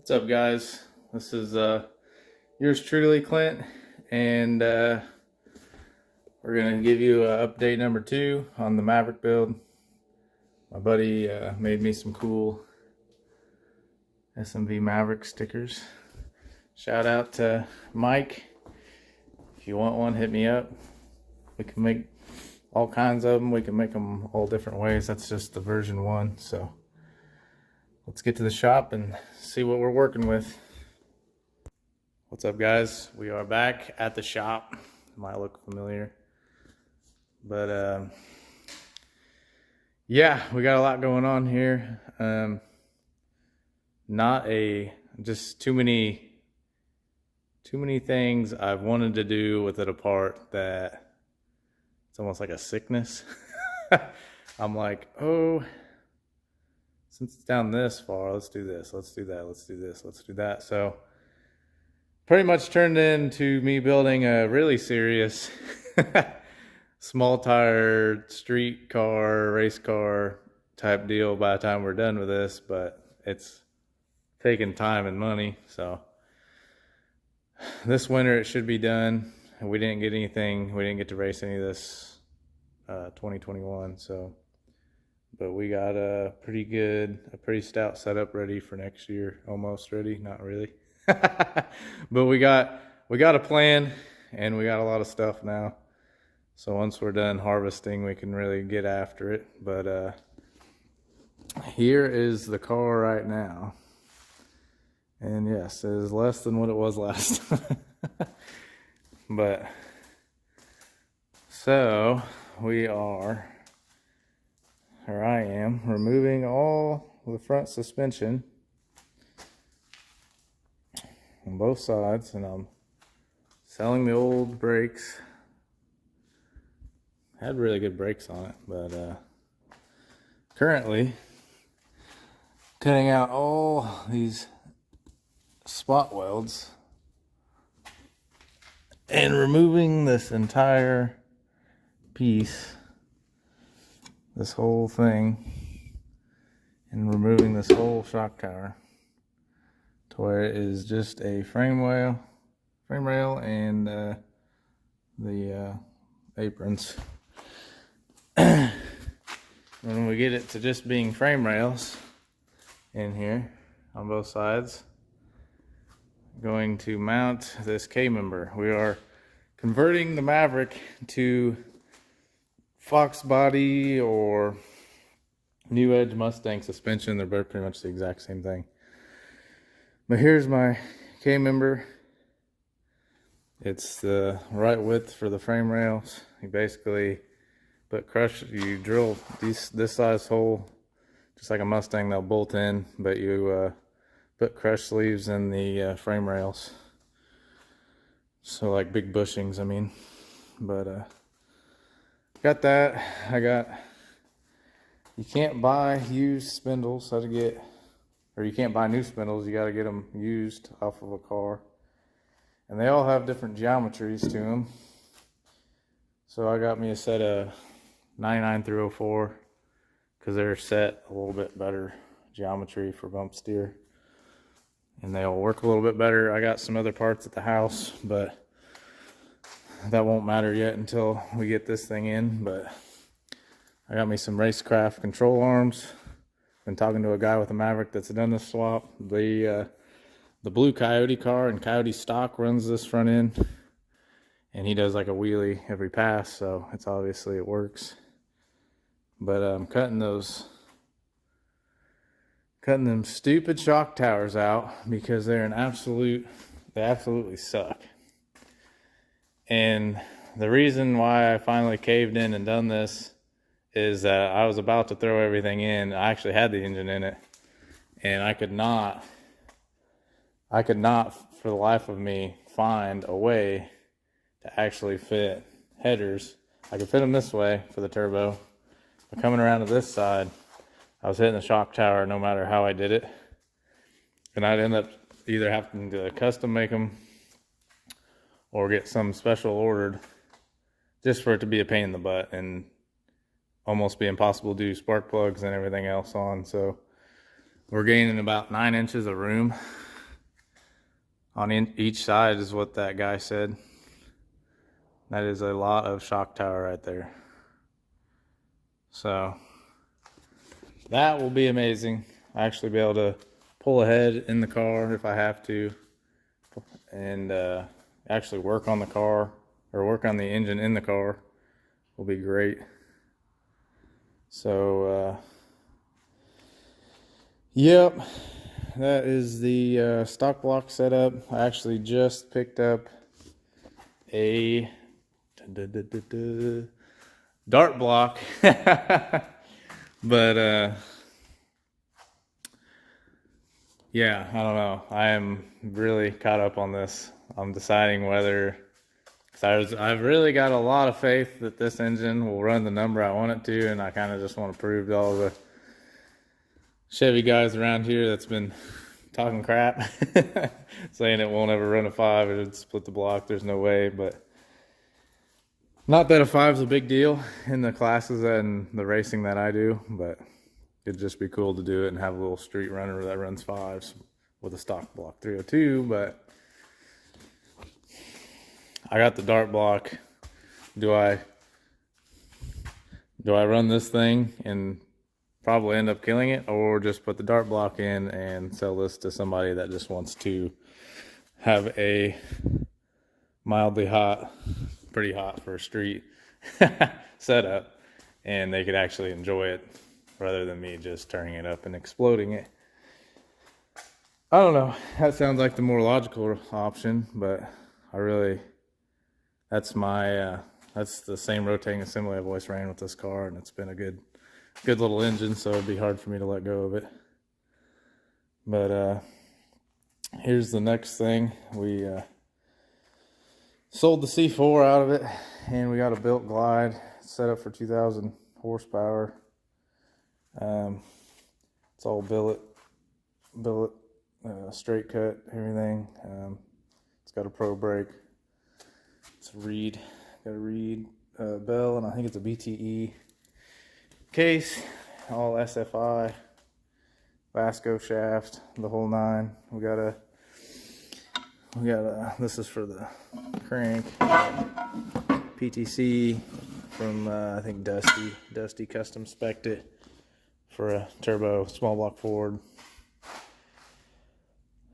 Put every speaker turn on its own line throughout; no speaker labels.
What's up, guys? This is yours truly, Clint, and we're gonna give you update number 2 on the Maverick build. My buddy made me some cool SBF Maverick stickers. Shout out to Mike. If you want one, hit me up. We can make all kinds of them. We can make them all different ways. That's just the version 1. So let's get to the shop and see what we're working with. What's up, guys? We are back at the shop. Might look familiar, but yeah, we got a lot going on here. Just too many things I've wanted to do with it apart that it's almost like a sickness. I'm like, oh, since it's down this far, let's do this, let's do that, let's do this, let's do that. So pretty much turned into me building a really serious small tire street car, race car type deal by the time we're done with this, but it's taking time and money. So this winter it should be done. We didn't get anything, we didn't get to race any of this 2021, so but we got a pretty stout setup ready for next year. Almost ready, not really. But we got a plan, and we got a lot of stuff now. So once we're done harvesting, we can really get after it. But here is the car right now. And yes, it is less than what it was last time. But so I am removing all the front suspension on both sides, and I'm selling the old brakes. Had really good brakes on it, but currently cutting out all these spot welds and removing this entire piece, this whole thing, and removing this whole shock tower to where it is just a frame rail and the aprons. When we get it to just being frame rails in here on both sides, I'm going to mount this K-member. We are converting the Maverick to Fox body or New Edge Mustang suspension. They're both pretty much the exact same thing. But here's my K-member. It's the right width for the frame rails. You basically you drill this size hole, just like a Mustang, they'll bolt in, but you put crush sleeves in the frame rails. So like big bushings, I mean. But got that. You can't buy used spindles, or you can't buy new spindles, you got to get them used off of a car. And they all have different geometries to them. So I got me a set of 99 through 04 because they're set a little bit better geometry for bump steer. And they all work a little bit better. I got some other parts at the house, but that won't matter yet until we get this thing in. But I got me some Racecraft control arms. Been talking to a guy with a Maverick that's done this swap. The blue Coyote car and Coyote stock runs this front end, and he does like a wheelie every pass, so it's obviously it works. But I'm cutting them stupid shock towers out because they absolutely suck. And the reason why I finally caved in and done this is that I was about to throw everything in. I actually had the engine in it, and I could not for the life of me find a way to actually fit headers. I could fit them this way for the turbo, but coming around to this side, I was hitting the shock tower no matter how I did it. And I'd end up either having to custom make them or get some special ordered just for it to be a pain in the butt and almost be impossible to do spark plugs and everything else on. So we're gaining about 9 inches of room on each side is what that guy said. That is a lot of shock tower right there. So that will be amazing. I actually be able to pull ahead in the car if I have to, and actually work on the car or work on the engine in the car will be great. So yep, that is the stock block setup. I actually just picked up a dart block, but yeah, I don't know. I am really caught up on this. I'm deciding whether, because I've really got a lot of faith that this engine will run the number I want it to, and I kind of just want to prove to all the Chevy guys around here that's been talking crap, saying it won't ever run a 5, it'd split the block, there's no way. But not that a 5's a big deal in the classes and the racing that I do, but it'd just be cool to do it and have a little street runner that runs 5s with a stock block 302. But I got the dart block. Do I run this thing and probably end up killing it, or just put the dart block in and sell this to somebody that just wants to have a mildly hot, pretty hot for a street setup, and they could actually enjoy it rather than me just turning it up and exploding it. I don't know. That sounds like the more logical option, but that's the same rotating assembly I've always ran with this car, and it's been a good little engine, so it'd be hard for me to let go of it. But here's the next thing. We sold the C4 out of it, and we got a built glide set up for 2,000 horsepower. It's all billet, straight cut, everything. It's got a pro brake. It's got a Reed bell, and I think it's a BTE case, all SFI, Vasco shaft, the whole 9. We got a this is for the crank, PTC from I think Dusty custom spec'd it for a turbo small block Ford,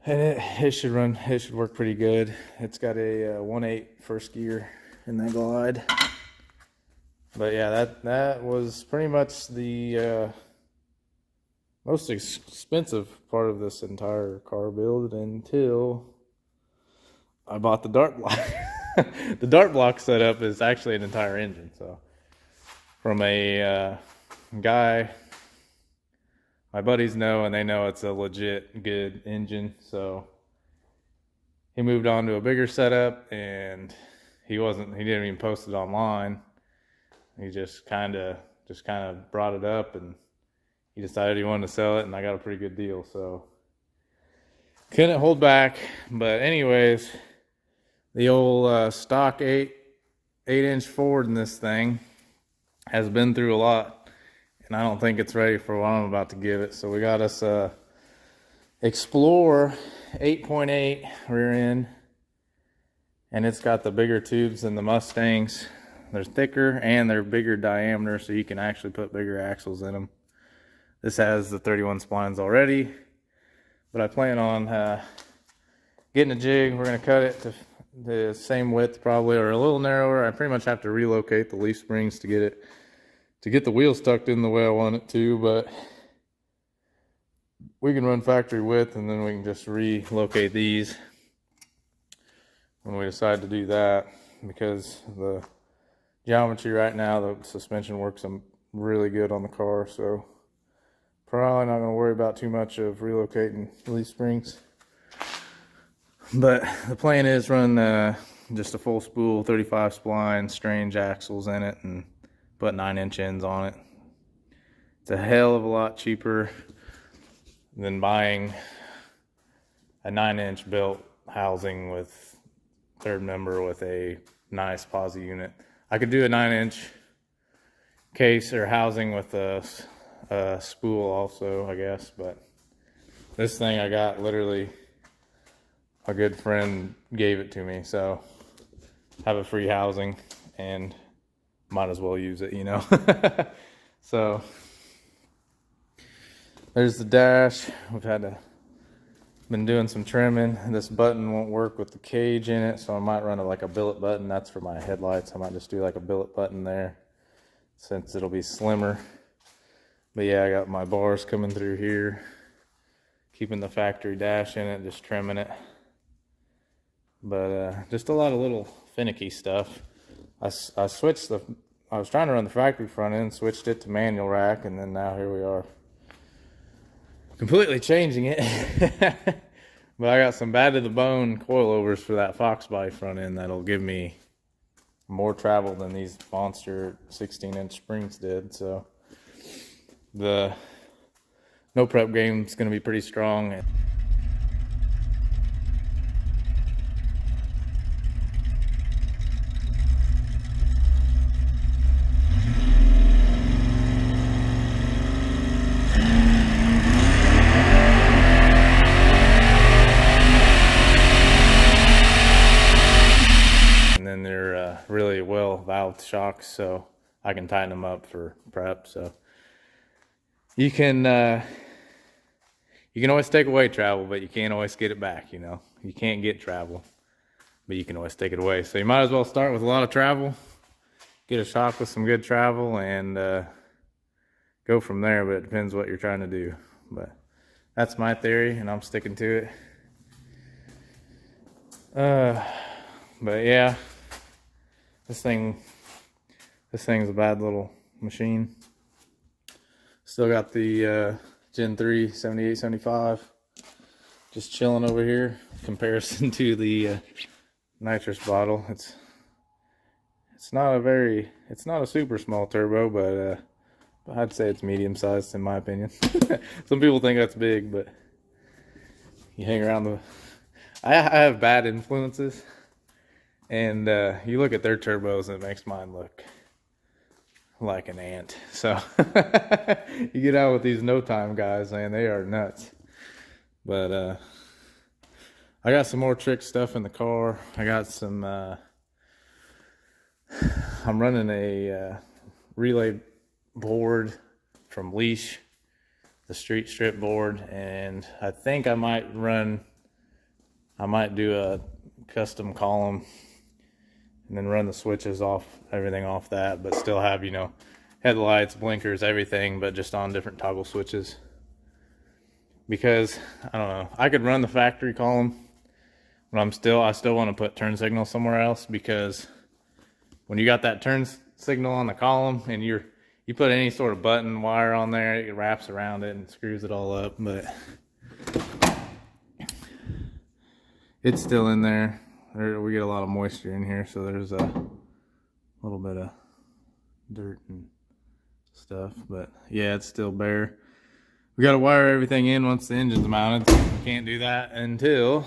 and it should work pretty good. It's got a 1.8 first gear in that glide. But yeah, that was pretty much the most expensive part of this entire car build until I bought the dart block. The dart block setup is actually an entire engine. So from a guy my buddies know, and they know it's a legit good engine. So he moved on to a bigger setup, and he didn't even post it online. He just kind of brought it up, and he decided he wanted to sell it, and I got a pretty good deal, so couldn't hold back. But anyways, the old stock 8-inch Ford in this thing has been through a lot, and I don't think it's ready for what I'm about to give it. So we got us a Explorer 8.8 rear end, and it's got the bigger tubes than the Mustangs. They're thicker and they're bigger diameter, so you can actually put bigger axles in them. This has the 31 splines already, but I plan on getting a jig. We're going to cut it to the same width probably, or a little narrower. I pretty much have to relocate the leaf springs to get the wheels tucked in the way I want it to, but we can run factory width, and then we can just relocate these when we decide to do that, because the geometry right now, the suspension works really good on the car, so probably not going to worry about too much of relocating leaf springs. But the plan is run just a full spool 35 spline strange axles in it and put 9-inch ends on it. It's a hell of a lot cheaper than buying a 9-inch built housing with third member with a nice posi unit. I could do a 9-inch case or housing with a spool also, I guess, but this thing I got literally a good friend gave it to me, so have a free housing and might as well use it, you know. So there's the dash. We've been doing some trimming. This button won't work with the cage in it, so I might run like a billet button. That's for my headlights. I might just do like a billet button there since it'll be slimmer. But yeah, I got my bars coming through here, keeping the factory dash in it, just trimming it. But just a lot of little finicky stuff. I was trying to run the factory front end, switched it to manual rack, and then now here we are. Completely changing it. But I got some bad to the bone coilovers for that Fox body front end that'll give me more travel than these monster 16-inch springs did. So the no prep game is going to be pretty strong. They're really well valved shocks, so I can tighten them up for prep. So you can always take away travel, but you can't always get it back. You know, you can't get travel, but you can always take it away. So you might as well start with a lot of travel, get a shock with some good travel, and go from there. But it depends what you're trying to do. But that's my theory, and I'm sticking to it. But yeah, this thing's a bad little machine. Still got the Gen 3 7875 just chilling over here. Comparison to the nitrous bottle, it's not a super small turbo, but I'd say it's medium sized in my opinion. Some people think that's big, but you hang around I have bad influences. And you look at their turbos and it makes mine look like an ant. So you get out with these no time guys, man, they are nuts. But I got some more trick stuff in the car. I got some I'm running a relay board from Leash, the street strip board, and I think I might do a custom column and then run the switches off, everything off that, but still have, you know, headlights, blinkers, everything, but just on different toggle switches. Because, I don't know, I could run the factory column, but I still want to put turn signal somewhere else, because when you got that turn signal on the column and you put any sort of button wire on there, it wraps around it and screws it all up. But it's still in there. We get a lot of moisture in here, so there's a little bit of dirt and stuff. But yeah, it's still bare. We got to wire everything in once the engine's mounted. We can't do that until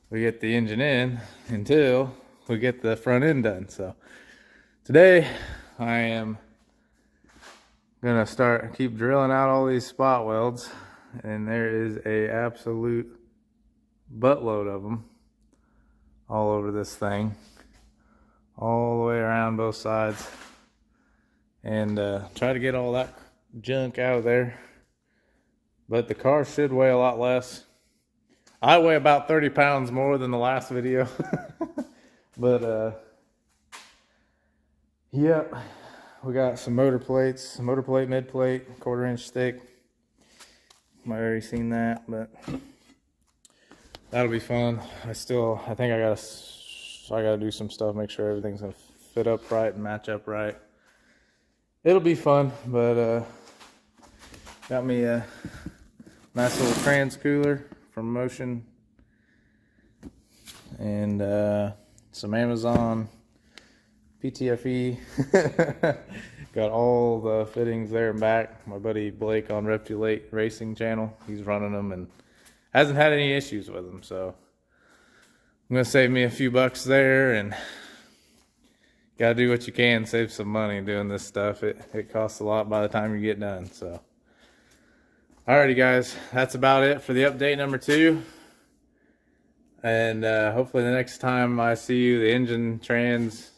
we get the engine in, until we get the front end done. So today I am gonna keep drilling out all these spot welds, and there is a absolute buttload of them all over this thing, all the way around both sides, and try to get all that junk out of there. But the car should weigh a lot less. I weigh about 30 pounds more than the last video. But yep, we got some motor plates, motor plate, mid plate, 1/4 inch thick. I've already seen that, but that'll be fun. I think I gotta do some stuff, make sure everything's gonna fit up right and match up right. It'll be fun, but got me a nice little trans cooler from Motion, and some Amazon PTFE. Got all the fittings there and back. My buddy Blake on Reptulate Racing channel, he's running them and hasn't had any issues with them, so I'm gonna save me a few bucks there, and gotta do what you can, save some money doing this stuff. It costs a lot by the time you get done. So alrighty guys, that's about it for the update number 2. And hopefully the next time I see you, the engine, trans,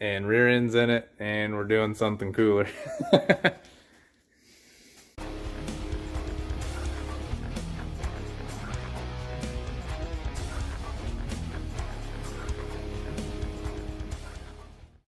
and rear end's in it, and we're doing something cooler.